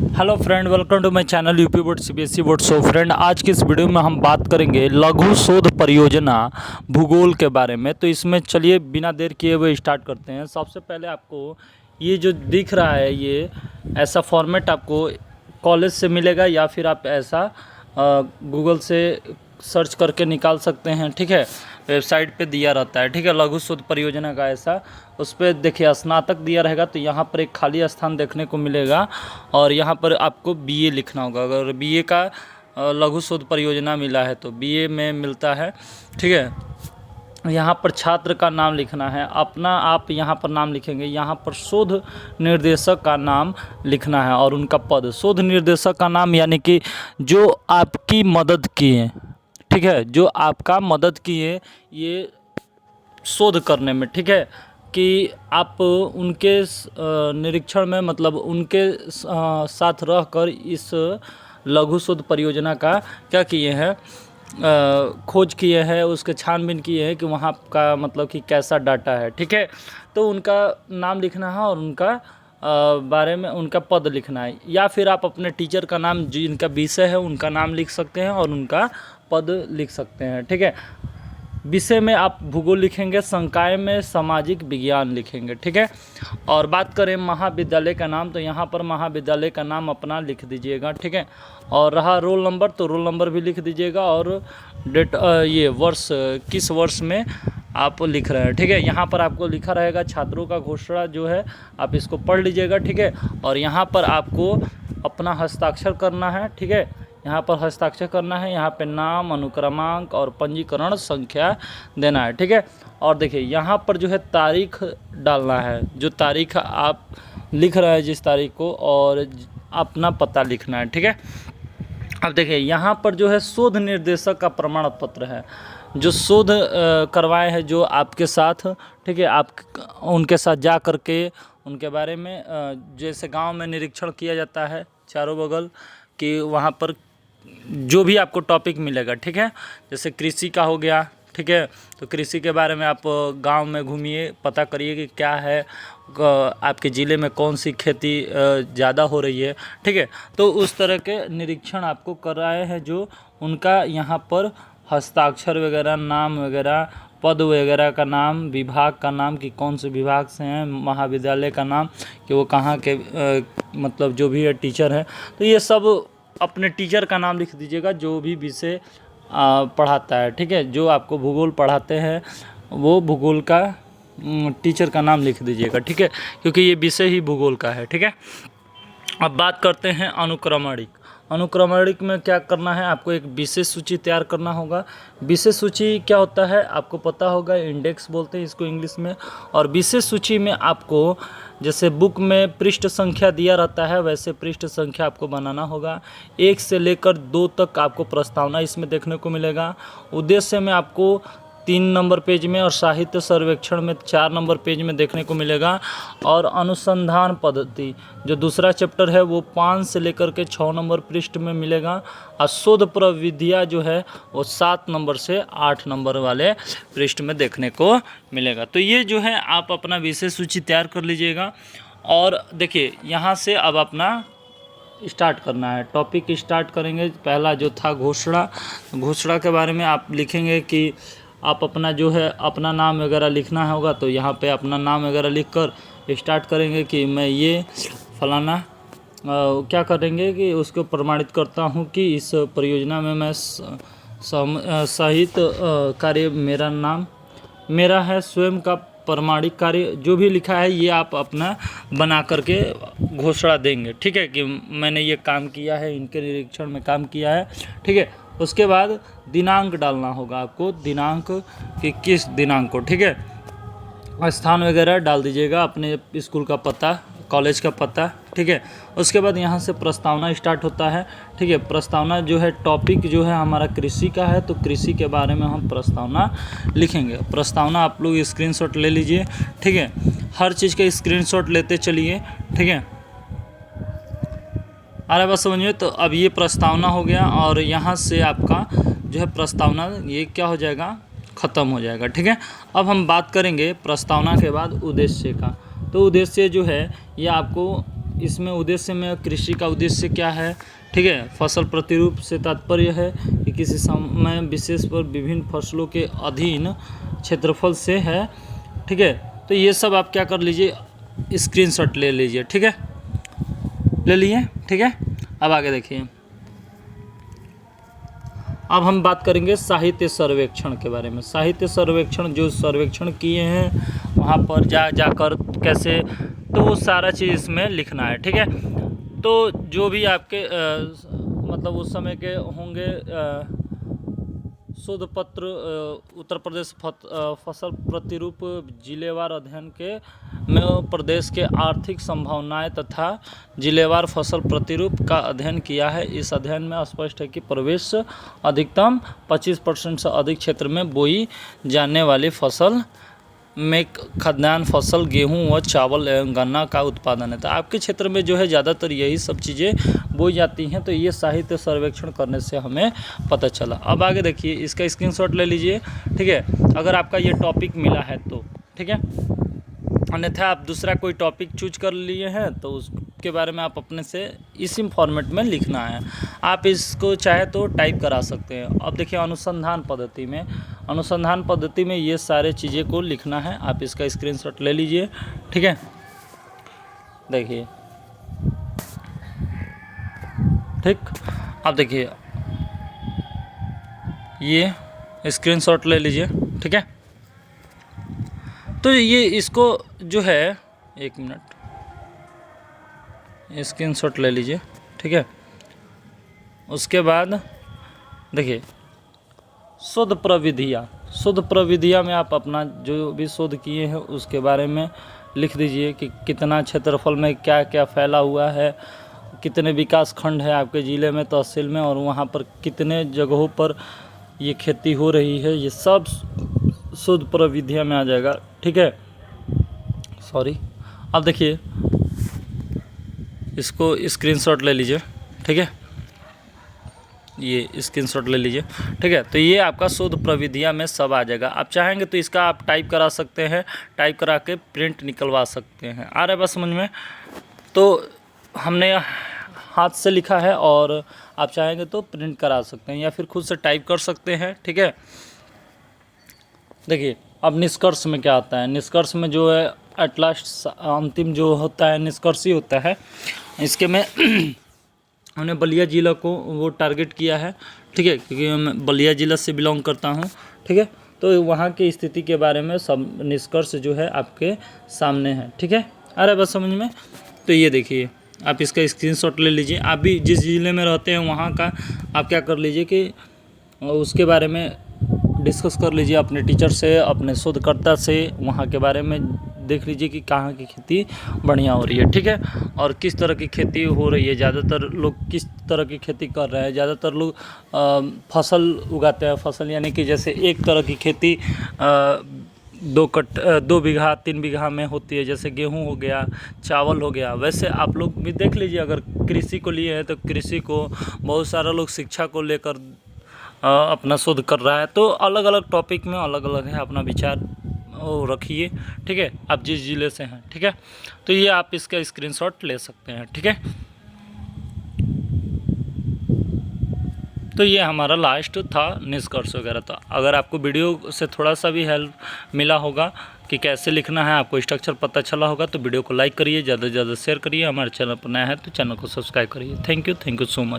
Hello friend, welcome to my channel UP board CBSE board. So friend, आज की इस video में हम बात करेंगे लघु शोध परियोजना भूगोल के बारे में। तो इसमें चलिए बिना देर किए हुए स्टार्ट करते हैं। सबसे पहले आपको ये जो दिख रहा है, ये ऐसा फॉर्मेट आपको कॉलेज से मिलेगा या फिर आप ऐसा गूगल से सर्च करके निकाल सकते हैं। ठीक है, वेबसाइट पे दिया रहता है। ठीक है, लघु शोध परियोजना का ऐसा उस पर देखिए स्नातक दिया रहेगा, तो यहाँ पर एक खाली स्थान देखने को मिलेगा और यहाँ पर आपको बीए लिखना होगा। अगर बीए का लघु शोध परियोजना मिला है तो बीए में मिलता है। ठीक है, यहाँ पर छात्र का नाम लिखना है अपना, आप यहाँ पर नाम लिखेंगे। यहाँ पर शोध निर्देशक का नाम लिखना है और उनका पद। शोध निर्देशक का नाम यानी कि जो आपकी मदद किए, ठीक है, जो आपका मदद किए ये शोध करने में। ठीक है, कि आप उनके निरीक्षण में, मतलब उनके साथ रहकर इस लघु शोध परियोजना का क्या किए हैं, खोज किए हैं, उसके छानबीन किए हैं कि वहाँ का मतलब कि कैसा डाटा है। ठीक है, तो उनका नाम लिखना है और उनका बारे में उनका पद लिखना है, या फिर आप अपने टीचर का नाम, जिनका विषय है उनका नाम लिख सकते हैं और उनका पद लिख सकते हैं। ठीक है, विषय में आप भूगोल लिखेंगे, संकाय में सामाजिक विज्ञान लिखेंगे। ठीक है, और बात करें महाविद्यालय का नाम, तो यहाँ पर महाविद्यालय का नाम अपना लिख दीजिएगा। ठीक है, और रहा रोल नंबर, तो रोल नंबर भी लिख दीजिएगा और डेट, ये वर्ष, किस वर्ष में आप लिख रहे हैं। ठीक है, यहाँ पर आपको लिखा रहेगा छात्रों का घोषणा जो है, आप इसको पढ़ लीजिएगा। ठीक है, और यहाँ पर आपको अपना हस्ताक्षर करना है। ठीक है, यहाँ पर हस्ताक्षर करना है, यहाँ पे नाम, अनुक्रमांक और पंजीकरण संख्या देना है। ठीक है, और देखिए यहाँ पर जो है तारीख डालना है, जो तारीख आप लिख रहे हैं जिस तारीख को, और अपना पता लिखना है। ठीक है, अब देखिए यहाँ पर जो है शोध निर्देशक का प्रमाण पत्र है, जो शोध करवाए हैं जो आपके साथ। ठीक है, आप उनके साथ जा कर के उनके बारे में, जैसे गांव में निरीक्षण किया जाता है चारों बगल, कि वहाँ पर जो भी आपको टॉपिक मिलेगा। ठीक है, जैसे कृषि का हो गया। ठीक है, तो कृषि के बारे में आप गांव में घूमिए, पता करिए कि क्या है, आपके ज़िले में कौन सी खेती ज़्यादा हो रही है। ठीक है, तो उस तरह के निरीक्षण आपको कर रहे हैं, जो उनका यहाँ पर हस्ताक्षर वगैरह, नाम वगैरह, पद वगैरह का नाम, विभाग का नाम कि कौन से विभाग से हैं, महाविद्यालय का नाम कि वो कहाँ के मतलब जो भी है टीचर है, तो ये सब अपने टीचर का नाम लिख दीजिएगा, जो भी विषय पढ़ाता है। ठीक है, जो आपको भूगोल पढ़ाते हैं वो भूगोल का टीचर का नाम लिख दीजिएगा। ठीक है, क्योंकि ये विषय ही भूगोल का है। ठीक है, अब बात करते हैं अनुक्रमणिक। अनुक्रमणिक में क्या करना है, आपको एक विशेष सूची तैयार करना होगा। विशेष सूची क्या होता है आपको पता होगा, इंडेक्स बोलते हैं इसको इंग्लिश में। और विशेष सूची में आपको जैसे बुक में पृष्ठ संख्या दिया रहता है, वैसे पृष्ठ संख्या आपको बनाना होगा। 1 से लेकर 2 तक आपको प्रस्तावना इसमें देखने को मिलेगा। उद्देश्य में आपको 3 नंबर पेज में और साहित्य सर्वेक्षण में 4 नंबर पेज में देखने को मिलेगा। और अनुसंधान पद्धति जो दूसरा चैप्टर है वो 5 से लेकर के 6 नंबर पृष्ठ में मिलेगा। और शोध प्रविधियाँ जो है वो 7 नंबर से 8 नंबर वाले पृष्ठ में देखने को मिलेगा। तो ये जो है आप अपना विषय सूची तैयार कर लीजिएगा। और देखिए यहाँ से अब अपना स्टार्ट करना है, टॉपिक स्टार्ट करेंगे। पहला जो था घोषणा, घोषणा के बारे में आप लिखेंगे कि आप अपना जो है अपना नाम वगैरह लिखना होगा, तो यहाँ पे अपना नाम वगैरह लिखकर स्टार्ट करेंगे कि मैं ये फलाना क्या करेंगे कि उसको प्रमाणित करता हूँ कि इस परियोजना में मैं सहित कार्य मेरा है, स्वयं का प्रमाणिक कार्य जो भी लिखा है ये आप अपना बना करके घोषणा देंगे। ठीक है, कि मैंने ये काम किया है, इनके निरीक्षण में काम किया है। ठीक है, उसके बाद दिनांक डालना होगा आपको, दिनांक कि किस दिनांक को। ठीक है, स्थान वगैरह डाल दीजिएगा, अपने स्कूल का पता, कॉलेज का पता। ठीक है, उसके बाद यहाँ से प्रस्तावना स्टार्ट होता है। ठीक है, प्रस्तावना जो है टॉपिक जो है हमारा कृषि का है, तो कृषि के बारे में हम प्रस्तावना लिखेंगे। प्रस्तावना आप लोग स्क्रीनशॉट ले लीजिए। ठीक है, हर चीज़ का स्क्रीनशॉट लेते चलिए। ठीक है, अरे बस समझिए। तो अब ये प्रस्तावना हो गया और यहाँ से आपका जो है प्रस्तावना ये क्या हो जाएगा, ख़त्म हो जाएगा। ठीक है, अब हम बात करेंगे प्रस्तावना के बाद उद्देश्य का। तो उद्देश्य जो है ये आपको इसमें उद्देश्य में कृषि का उद्देश्य क्या है, ठीक है। फसल प्रतिरूप से तात्पर्य है कि किसी समय विशेष पर विभिन्न फसलों के अधीन क्षेत्रफल से है, ठीक है। तो ये सब आप क्या कर लीजिए, स्क्रीनशॉट ले लीजिए, ठीक है, ले लिए, ठीक है। अब आगे देखिए, अब हम बात करेंगे साहित्य सर्वेक्षण के बारे में। साहित्य सर्वेक्षण, जो सर्वेक्षण किए हैं वहाँ पर जाकर कैसे, तो वो सारा चीज़ इसमें लिखना है, ठीक है। तो जो भी आपके मतलब उस समय के होंगे शोध पत्र, उत्तर प्रदेश फसल प्रतिरूप जिलेवार अध्ययन के में प्रदेश के आर्थिक संभावनाएं तथा जिलेवार फसल प्रतिरूप का अध्ययन किया है। इस अध्ययन में स्पष्ट है कि प्रवेश अधिकतम 25% से अधिक क्षेत्र में बोई जाने वाली फसल में खाद्यान्न फसल, गेहूं व चावल एवं गन्ना का उत्पादन है। तो आपके क्षेत्र में जो है ज़्यादातर यही सब चीज़ें बोई जाती हैं। तो ये साहित्य सर्वेक्षण करने से हमें पता चला। अब आगे देखिए, इसका स्क्रीनशॉट ले लीजिए, ठीक है, अगर आपका ये टॉपिक मिला है तो, ठीक है। अन्यथा आप दूसरा कोई टॉपिक चूज कर लिए हैं तो उसके बारे में आप अपने से इसी फॉर्मेट में लिखना है। आप इसको चाहे तो टाइप करा सकते हैं। अब देखिए, अनुसंधान पद्धति में ये सारे चीज़ें को लिखना है। आप इसका स्क्रीनशॉट ले लीजिए, ठीक है। देखिए, ठीक, अब देखिए ये स्क्रीनशॉट ले लीजिए, ठीक है। तो ये इसको जो है, एक मिनट, स्क्रीनशॉट ले लीजिए, ठीक है। उसके बाद देखिए, शोध प्रविधियाँ में आप अपना जो भी शोध किए हैं उसके बारे में लिख दीजिए कि कितना क्षेत्रफल में क्या क्या फैला हुआ है, कितने विकास खंड है आपके ज़िले में, तहसील में, और वहाँ पर कितने जगहों पर ये खेती हो रही है। ये सब शोध प्रविधियाँ में आ जाएगा, ठीक है। सॉरी, अब देखिए, इसको स्क्रीनशॉट ले लीजिए, ठीक है, ये स्क्रीनशॉट ले लीजिए, ठीक है। तो ये आपका शोध प्रविधियाँ में सब आ जाएगा। आप चाहेंगे तो इसका आप टाइप करा सकते हैं, टाइप करा के प्रिंट निकलवा सकते हैं। आ रहा है बस समझ में? तो हमने हाथ से लिखा है और आप चाहेंगे तो प्रिंट करा सकते हैं या फिर खुद से टाइप कर सकते हैं, ठीक है। देखिए, अब निष्कर्ष में क्या आता है। निष्कर्ष में जो है एट लास्ट अंतिम जो होता है निष्कर्ष ही होता है। इसके में हमने बलिया ज़िला को वो टारगेट किया है, ठीक है, क्योंकि मैं बलिया ज़िला से बिलोंग करता हूँ, ठीक है। तो वहाँ की स्थिति के बारे में सब निष्कर्ष जो है आपके सामने है, ठीक है। आ रहा है बस समझ में? तो ये देखिए, आप इसका स्क्रीनशॉट ले लीजिए। आप भी जिस ज़िले में रहते हैं वहाँ का आप क्या कर लीजिए कि उसके बारे में डिस्कस कर लीजिए अपने टीचर से, अपने शोधकर्ता से, वहाँ के बारे में देख लीजिए कि कहाँ की खेती बढ़िया हो रही है, ठीक है, और किस तरह की खेती हो रही है। ज़्यादातर लोग किस तरह की खेती कर रहे हैं। ज़्यादातर लोग फसल उगाते हैं। फसल यानी कि जैसे एक तरह की खेती 2 बीघा 3 बीघा में होती है, जैसे गेहूं हो गया, चावल हो गया। वैसे आप लोग भी देख लीजिए, अगर कृषि को लिए हैं तो कृषि को, बहुत सारा लोग शिक्षा को लेकर अपना शोध कर रहा है। तो अलग अलग टॉपिक में अलग अलग है, अपना विचार रखिए, ठीक है, आप जिस ज़िले से हैं, ठीक है। तो ये आप इसका स्क्रीनशॉट ले सकते हैं, ठीक है। तो ये हमारा लास्ट था निष्कर्ष वगैरह। तो अगर आपको वीडियो से थोड़ा सा भी हेल्प मिला होगा कि कैसे लिखना है, आपको स्ट्रक्चर पता चला होगा, तो वीडियो को लाइक करिए, ज़्यादा से ज़्यादा शेयर करिए। हमारे चैनल पर नया है तो चैनल को सब्सक्राइब करिए। Thank you so much.